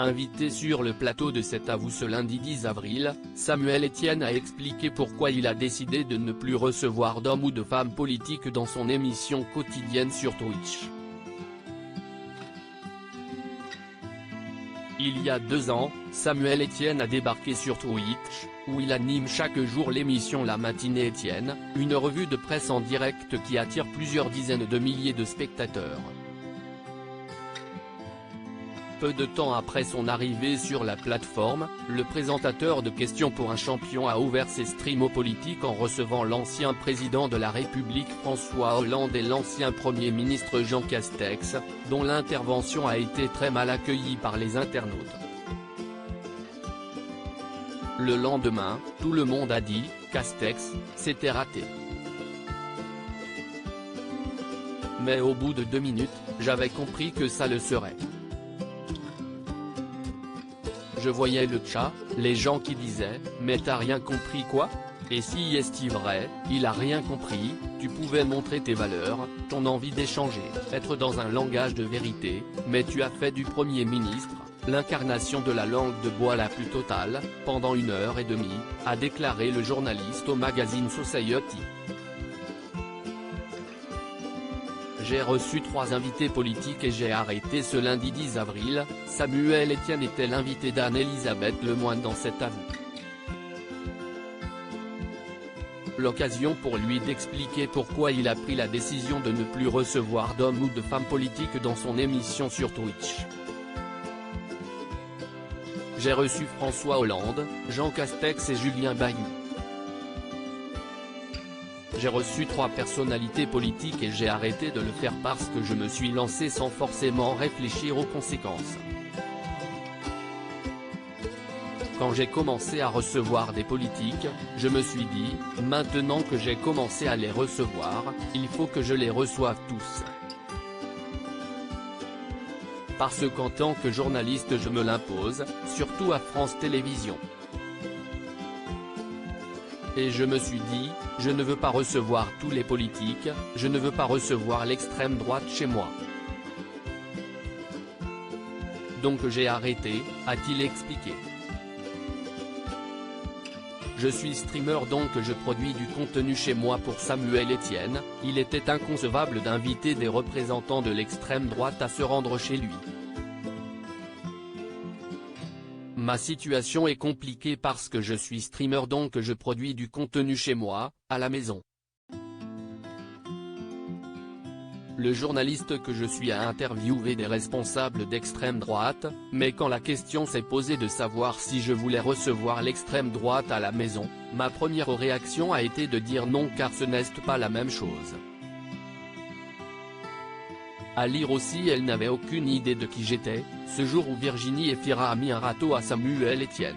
Invité sur le plateau de C'est à vous ce lundi 10 avril, Samuel Etienne a expliqué pourquoi il a décidé de ne plus recevoir d'hommes ou de femmes politiques dans son émission quotidienne sur Twitch. Il y a 2 ans, Samuel Etienne a débarqué sur Twitch, où il anime chaque jour l'émission La Matinée Etienne, une revue de presse en direct qui attire plusieurs dizaines de milliers de spectateurs. Peu de temps après son arrivée sur la plateforme, le présentateur de Questions pour un champion a ouvert ses streams aux politiques en recevant l'ancien président de la République François Hollande et l'ancien Premier ministre Jean Castex, dont l'intervention a été très mal accueillie par les internautes. Le lendemain, tout le monde a dit « Castex, c'était raté ». Mais au bout de 2 minutes, j'avais compris que ça le serait. Je voyais le chat, les gens qui disaient « Mais t'as rien compris quoi ? Et si est-il vrai, il a rien compris, tu pouvais montrer tes valeurs, ton envie d'échanger, être dans un langage de vérité, mais tu as fait du Premier ministre, l'incarnation de la langue de bois la plus totale, pendant 1h30, a déclaré le journaliste au magazine Society. J'ai reçu 3 invités politiques et j'ai arrêté ce lundi 10 avril, Samuel Etienne était l'invité d'Anne-Elisabeth Lemoine dans C'est à vous. L'occasion pour lui d'expliquer pourquoi il a pris la décision de ne plus recevoir d'hommes ou de femmes politiques dans son émission sur Twitch. J'ai reçu François Hollande, Jean Castex et Julien Bayou. J'ai reçu 3 personnalités politiques et j'ai arrêté de le faire parce que je me suis lancé sans forcément réfléchir aux conséquences. Quand j'ai commencé à recevoir des politiques, je me suis dit, maintenant que j'ai commencé à les recevoir, il faut que je les reçoive tous. Parce qu'en tant que journaliste je me l'impose, surtout à France Télévisions. Et je me suis dit, je ne veux pas recevoir tous les politiques, je ne veux pas recevoir l'extrême droite chez moi. Donc j'ai arrêté, a-t-il expliqué. Je suis streamer donc je produis du contenu chez moi pour Samuel Etienne, il était inconcevable d'inviter des représentants de l'extrême droite à se rendre chez lui. Ma situation est compliquée parce que je suis streamer donc je produis du contenu chez moi, à la maison. Le journaliste que je suis a interviewé des responsables d'extrême droite, mais quand la question s'est posée de savoir si je voulais recevoir l'extrême droite à la maison, ma première réaction a été de dire non car ce n'est pas la même chose. À lire aussi elle n'avait aucune idée de qui j'étais, ce jour où Virginie Efira a mis un râteau à Samuel Etienne.